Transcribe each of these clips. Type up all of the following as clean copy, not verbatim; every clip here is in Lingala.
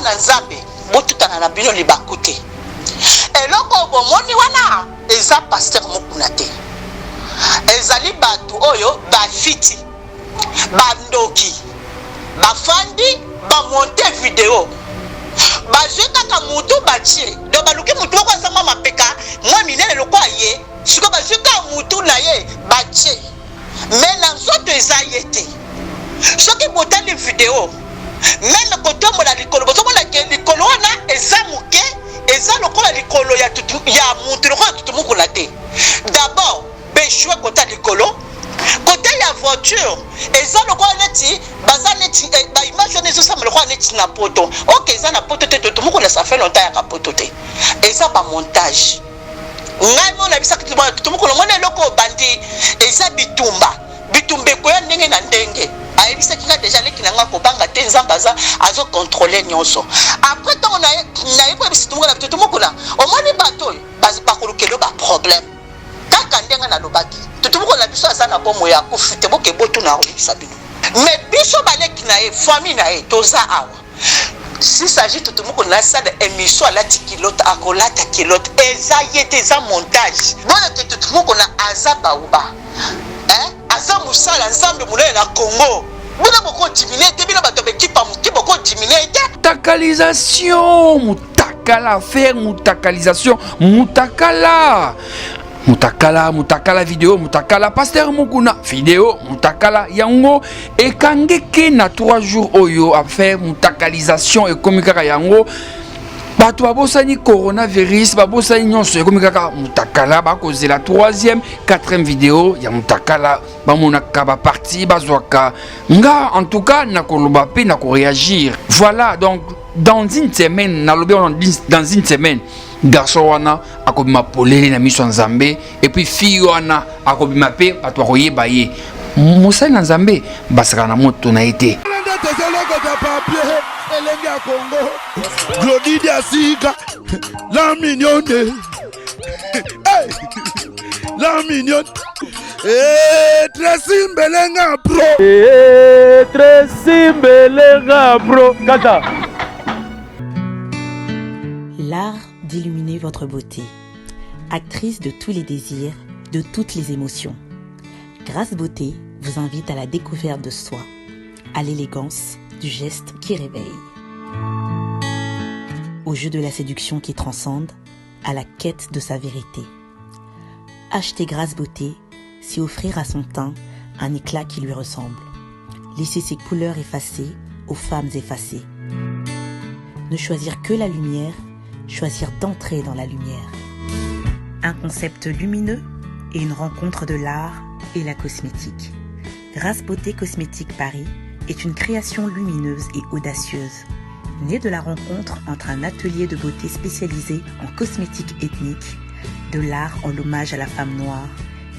na nzambe botutana na bino libakute eloko bomoni wana eza pasteur mokuna te ezali batu oyo bafiti bandoki bafandi bamonte video bazwe kaka mutu batie do baluki mutu oko azama mapeka mwa minene lokwa ye siko bazwe kaka mutu na ye batie mais na nzoto eza ye te soki botali video même kotombola likolo bozomona ke likolo wana eza moke eza lokola likolo ya mutu lokola tutumukula te d'abord beshwe kota likolo côté ya voiture eza lokola neti baza neti ba image nezo sama lokola neti na poto OK eza na poto te tutumukula ça fait longtemps ya ka poto te eza ba montage ngai mona bisa tutumukula mona loko bandi eza bitumbe ko ya ndenge na ndenge ayebisa kika déjà leki nanga ko banga te nzambaza azo contrôler nyonso après tant na yeko bisi tumukula tutumukula omoni bato bazi pakulukelo ba problème kaka ndenga na lobaki tutumukula biso azana bomo ya kufite boke botu na oyebisa bino mais biso baleki na ye famille na ye toza awa si s'agit tutumukula na salle émission la tikilote akolata kilote eza yete eza montage bona ke tutumukula azaba uba aza musala nzambe munene na Congo bina boko diminuer te bina bato bekipa muti boko diminuer te mutakalisation mutakala faire mutakalisation mutakala vidéo mutakala pasteur mokuna vidéo mutakala yango ekangeke na 3 jours oyo a faire mutakalisation et comme kaka yango bato babosani coronavirus babosani nyonso ekomi kaka mutakala bakoze la 3e 4e vidéo ya mutakala bamonaka ba partie bazwaka nga en tout cas na koloba pe na ko réagir voilà donc dans une semaine na lobi dans une semaine garçon wana akobima polele na miso nzambe et puis fille wana akobima pe bato koyeba ye mosali na nzambe basaka na moto na été Elenga Congo, Glody Asika, la mignonne, hey, la mignonne, Tracy Mbelenga Pro, Tracy Mbelenga Pro, Kata. L'art d'illuminer votre beauté, actrice de tous les désirs, de toutes les émotions. Grâce Beauté vous invite à la découverte de soi, à l'élégance du geste qui réveille, au jeu de la séduction qui transcende, à la quête de sa vérité. Acheter Grâce Beauté, c'est offrir à son teint un éclat qui lui ressemble. Laisser ses couleurs effacées aux femmes effacées. Ne choisir que la lumière, choisir d'entrer dans la lumière. Un concept lumineux et une rencontre de l'art et la cosmétique. Grâce Beauté Cosmétique Paris est une création lumineuse et audacieuse, née de la rencontre entre un atelier de beauté spécialisé en cosmétique ethnique, de l'art en l'hommage à la femme noire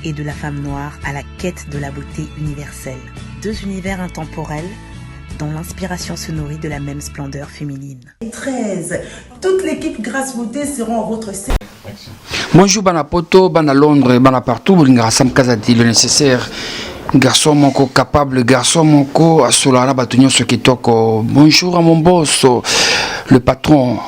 et de la femme noire à la quête de la beauté universelle. 2 univers intemporels dont l'inspiration se nourrit de la même splendeur féminine. 13. Toute l'équipe Grâce Beauté seront en votre service. Bonjour bana poto, bana Londres, bana partout, Bolinga Sam Kazadi, le nécessaire. Garçon moko capable, garçon moko asolana batunyo sokitoko. Bonjour à mon boss, le patron,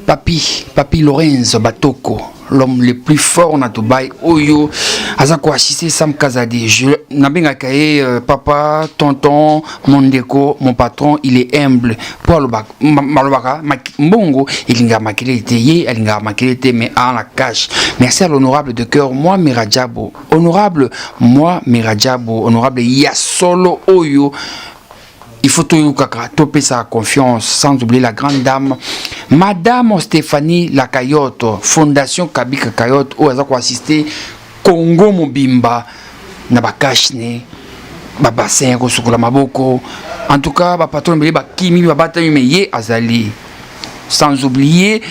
Papi Lorenzo Batoko, l'homme le plus fort na Dubaï. Oyo, azako assisté Sam Kazadi. Je n'abenga kaye papa, tonton, mon déco, mon patron, il est humble. Pour le bac, malobaka, mbongo, il nga makilete ye, il nga makilete mais en la cache. Merci à l'honorable de cœur, moi Miradjabo. Honorable, moi Miradjabo, honorable Yasolo Oyo. Il faut tout topper sa confiance, sans oublier la grande dame, Madame Stéphanie Lakayotte, Fondation Kabika Kayotte, où elle a assisté Congo Mobimba, Nabakashne, Babassin, Rosukola Maboko. En tout cas, patron Kimi, Babatami, Azali. Sans oublier,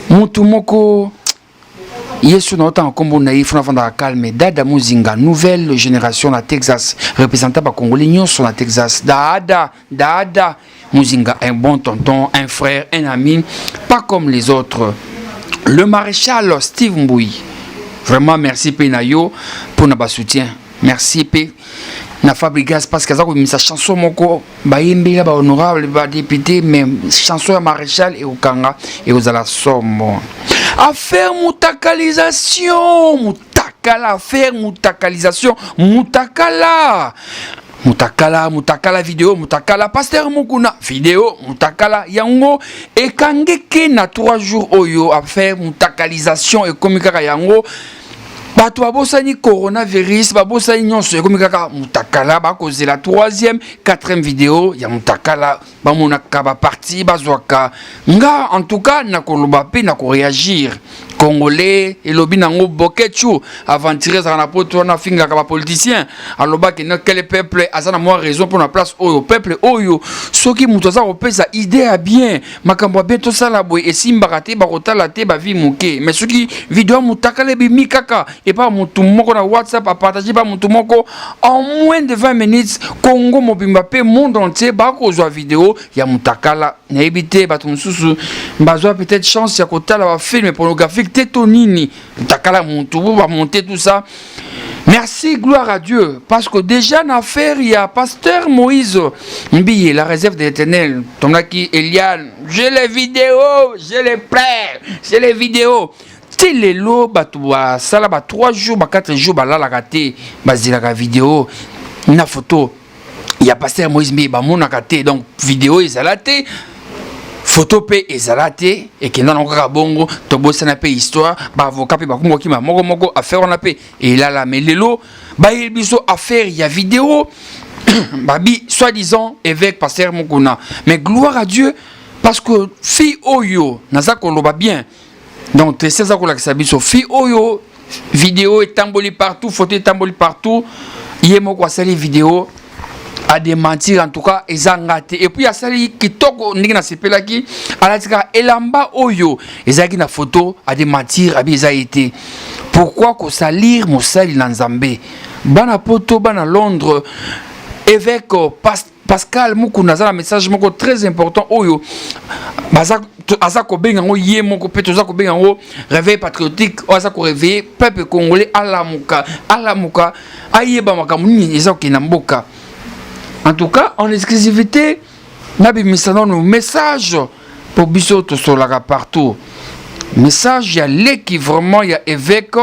Mutumoko. Yesu na autant comme on a eu fondamentalement calme Dada Muzinga nouvelle génération à Texas représentant par Congolais sur la Texas Dada Muzinga un bon tonton un frère un ami pas comme les autres le maréchal Steve Mbouy vraiment merci Penayo pour notre soutien merci P na Fabrigas parce que ça comme sa chanson moko ba yembela ba honorable ba député mais chanson ya maréchal et okanga et ozala somo affaire mutakalisation affaire mutakalisation mutakala vidéo mutakala pasteur mukuna vidéo mutakala yango ekangeke na 3 jours oyo affaire mutakalisation et komikaka yango bato babosani coronavirus babosani nyonso ekomikaka mutakala bakozela 3e 4e vidéo ya mutakala bamonaka baparti bazwaka nga en tout cas nakoloba pe nakoréagir congolais elobi nango bokechu aventuré za na poto na finga ka ba politicien aloba ke na quel peuple azana moi raison pour na place oyo peuple oyo soki muto za kopesa idée à bien makambo bien to sala boy esimba te ba kotala te ba vi muke mais soki vidéo mutakala bi mikaka et pas mutu moko na WhatsApp a partager pas mutu moko en moins de 20 minutes Congo mobimba pe monde entier ba kozwa vidéo ya mutakala na ebité ba tumususu bazwa peut-être chance ya kotala ba film pornographique tétonini mutakala mutu va monter tout ça. Merci, gloire à Dieu, parce que déjà dans l'affaire, il y a pasteur Moïse Mbiye, la réserve de l'Éternel, Tomaki Eliane, j'ai les vidéos, j'ai les prêts, j'ai les vidéos. Les lots, ça là, 3 jours, 4 jours, là, la raté, la vidéo, une photo. Il y a pasteur Moïse Mbiye, mon raté, donc vidéo, ils ont raté. Photo pe ezalate et que dans encore bongo to bossa na pe histoire ba avocat pe ba kongo ki ma moko affaire on a pe et là la mais lelo ba il biso affaire il y a vidéo babi soi-disant évêque pasteur Mokuna mais gloire à Dieu parce que fi oyo naza ko loba bien donc c'est ça ko la biso fi oyo vidéo est tamboli partout photo est tamboli partout yemo ko sali vidéo à démentir en tout cas ezangate et puis a sali kitoko ndinga na sepelaki alatika elamba oyo ezaki na photo à démentir abi eza été pourquoi ko salir mosali na Nzambe bana poto bana Londres évêque Pascal Mukuna za message moko très important oyo baza aza ko benga ngo ye moko peto za ko benga ngo réveil patriotique aza ko réveiller peuple congolais alamuka ayeba makamuni eza ko na mboka. En tout cas, en exclusivité, Nabi Misano nous message pour Bissoto Solara partout. Message, il y a l'équipe vraiment, il y a évêque,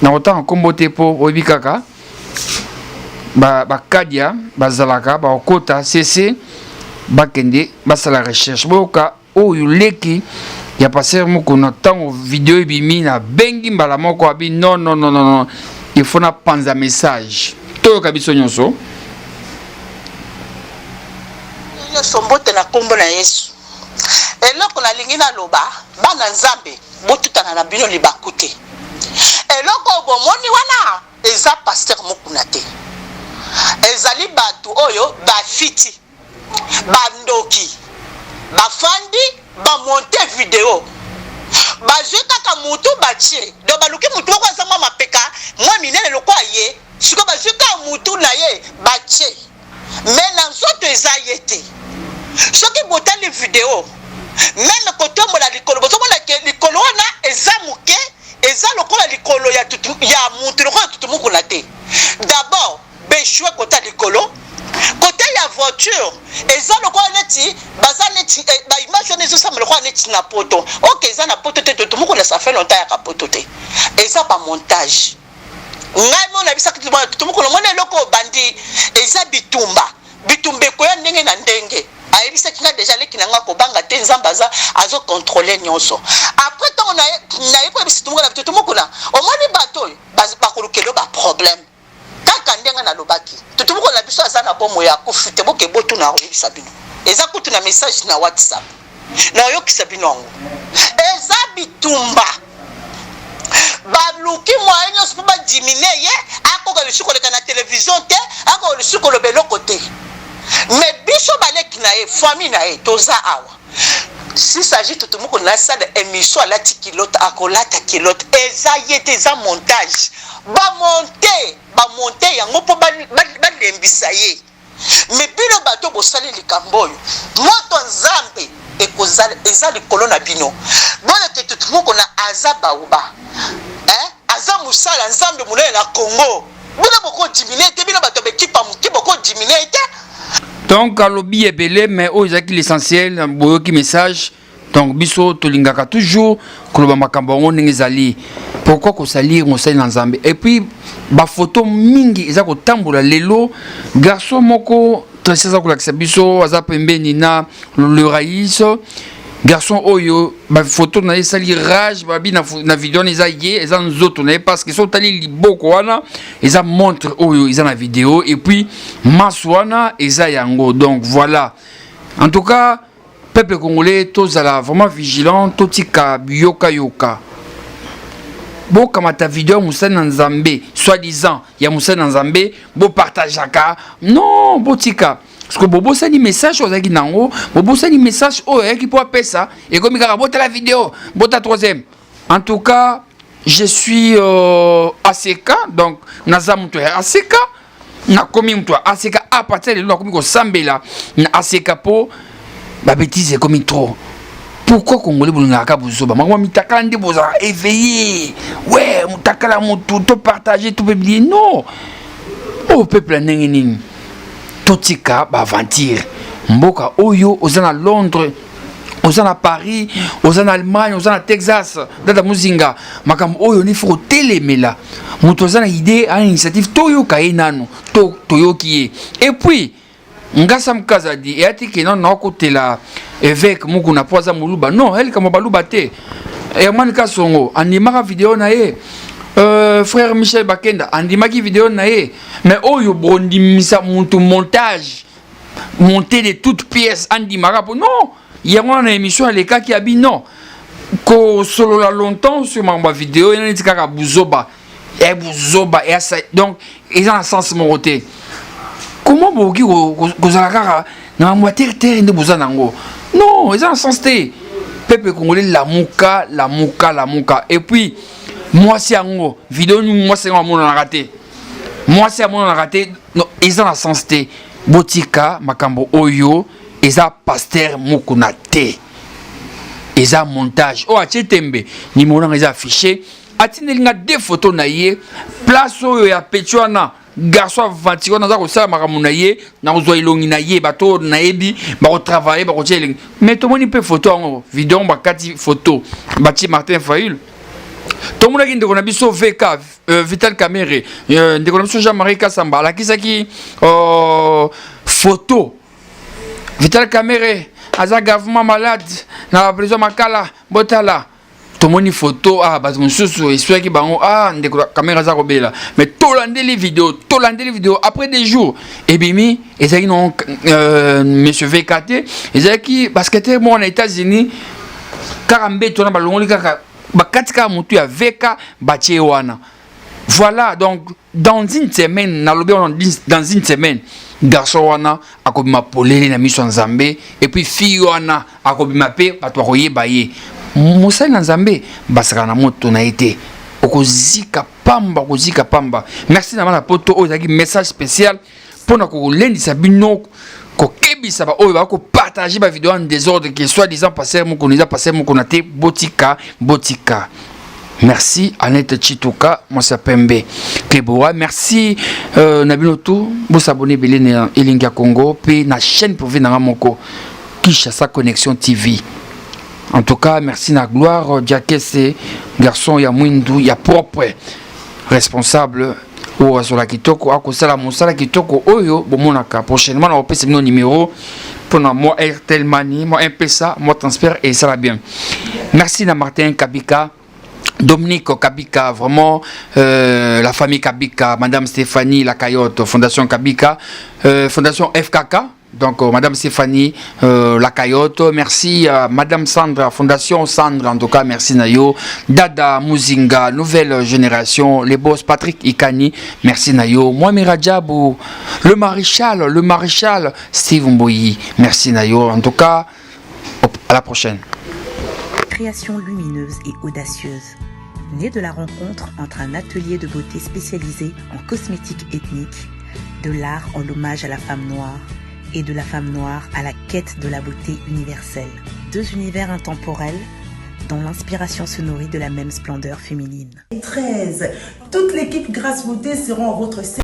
dans autant en comboté pour Obikaka, Kadia, Bazalaka, Okota, CC, Bakende, Basala recherche. Boka, oh, l'équipe, il y a passé mon temps vidéo bimi na bengi mbala moko abi non, il faut na panza message. Todo kabiso nyonso. Sombote na kombo na Yesu eloko na lingi na loba bana Nzambe botutana na bino libakute eloko bomoni wana eza pasteur Mokuna te ezali batu oyo bafiti bandoki bafandi bamonte video bazwe kaka mutu batie do baluki mutu ko nsama mapeka mwa minene lokwa ye siko bazwe ka mutu na ye batie mais na nzoto eza yete soki botali vidéo même koto mola likolo bozomona ke likolo wana eza muke eza lokola likolo ya tutu ya muntu lokola tutu Mokuna te d'abord beshwe kota likolo côté ya voiture eza lokola neti baza neti ba image nezo sa lokola neti na poto OK eza na poto te tutu Mokuna ça fait longtemps ya kapoto te eza ba montage ngai mona bisa tutu Mokuna mona loko bandi eza bitumbe ko ya ndenge na ndenge ayebisa kinga déjà leki nanga ko banga te Nzambaza azo contrôler nyonso après tant na yeko bisi tutu Mokuna omoni bato bakolukelo ba problème kaka ndenga na lobaki tutu Mokuna biso azana bomo ya kufite boke botu na oyebisa bino eza kutu na message na WhatsApp na oyokisa bino ngo eza bitumba baluki moyen nyonso po badimine ye akoka lisuko leka na télévision te akoka lisuko lobelo côté mais biso baleki na ye famille na ye toza awa si s'agit tout le monde na salle émission la kilote akolata kilote eza yete eza montage ba monter yango po ba lembisa ye mais bino bato bo sali likamboyo moto Nzambe ekozala eza likolo na bino bona te tout le monde na azaba uba aza musala Nzambe munene na Congo bino boko diminuer te bino bato bekipa muki boko diminuer te. Donc, à lobby est belé, mais aux acquis l'essentiel, boyoki message. Donc, biso tolingaka toujours, koloba makambo ngezali. Pourquoi qu'on s'allie, on s'allie dans Zambie. Et puis, ba photo mingi, ils ont tamboula lelo, garçon moko, très ça qu'on accepte biso, azapembe nina, le raïs. Garçon oyo ba photo na sali rage ba bi na vidéo na ye eza nzoto na parce que sont allés liboko wana eza montre oyo eza na vidéo et puis maswana eza yango. Donc voilà, en tout cas peuple congolais tous ala vraiment vigilant totika biyoka yoka bo kama ta vidéo musana nzambe soi-disant ya musana nzambe bo partageaka non botika. Parce que Bobo ça dit message aux aguinango, Bobo ça dit message aux qui pour appeler ça et comme il a la vidéo, bota troisième. En tout cas, je suis ACK donc nazam toi ACK na komi toi ACK à partir de là comme ko sambela na ACK po ba bêtise comme trop. Pourquoi congolais bolingaka bozoba moi mitakala ndi boza éveillé ouais mutakala mutu to partager tout publier non oh peuple nengeni totika ba aventure mboka oyo ozana Londres ozana Paris ozana Allemagne ozana Texas data muzinga makam oyo ni faut telemela mutu ozana idée à initiative toyo kainano toyoki et puis ngasa mkazadi et atiki non na kotela évêque muku na poza muluba non elle comme baluba te et man kasongo animaka vidéo na ye frère Michel Bakenda andimaki vidéo na ye mais oyo bondimisa mutu montage monter de toutes pièces andimaka non il y a une émission à l'écart qui a dit non ko solo la longtemps sur ma vidéo il y a dit kaka buzoba et buzoba et ça donc ils ont un sens moroté comment boki kozalaka na moitié terre de buzanango non ils ont un sens té peuple congolais la muka et puis moi c'est un vidéo moi c'est un monde raté non ils ont la sens té botika makambo oyo eza pasteur mukuna te eza montage o achetembe ni mona eza affiché atinelinga deux photos na ye place oyo ya petwana garçon aventure na za ko sala makambo na ye na ko zo ilongi na ye bato na yebi ba ko travailler ba ko tcheling mais to moni pe photo ngo vidéo ba kati photo bati Martin Fayul to mona ki ndeko na biso VK Vital Camere ndeko na biso Jean-Marie Kasamba la kisaki photo Vital Camere aza gravement malade na la prison Makala botala tomoni photo bas mususu espère ki bango ndeko caméra za robela mais tolandeli vidéo après des jours et bimi ezaki non monsieur VKT ezaki basketteur mo na États-Unis karambe tona balongoli kaka bakatika mutu ya VK batie wana voilà donc dans une semaine na lobi dans une semaine garçon wana akobima polele na miso nzambe et puis fille wana akobima pe bato koyeba ye musali na nzambe basaka na moto na été okozika pamba merci na mala poto o zaki message spécial pona ko lendisa bino ko kebisa ba oyo ba ko partager ba vidéo en désordre que soit disant passer mon connaisa passer mon connaté botika merci Annette Chituka moi c'est Pembe Keboa merci Nabinoto vous s'abonner belé Elinga Congo puis na chaîne pour venir na moko Kinshasa Connexion TV. En tout cas merci na gloire Diakese garçon ya mwindu ya propre responsable ou azola kitoko akosala mosala kitoko oyo bomonaka prochainement na opesa bino numéro pour moi Airtel Money moi M-Pesa moi transfert et ça va bien. Merci na Martin Kabika Dominique Kabika, vraiment la famille Kabika, Madame Stéphanie Lacayotte, Fondation Kabika, Fondation FKK, donc Madame Stéphanie Lacayotte, merci à Madame Sandra, Fondation Sandra, en tout cas merci Nayo, Dada Muzinga, Nouvelle Génération, les boss Patrick Ikani, merci Nayo, Mohamed Radjabou, le maréchal Steve Mboyi, merci Nayo, en tout cas à la prochaine. Création lumineuse et audacieuse, née de la rencontre entre un atelier de beauté spécialisé en cosmétique ethnique, de l'art en hommage à la femme noire et de la femme noire à la quête de la beauté universelle. Deux univers intemporels dont l'inspiration se nourrit de la même splendeur féminine. 13. Toute l'équipe Grâce Beauté seront à votre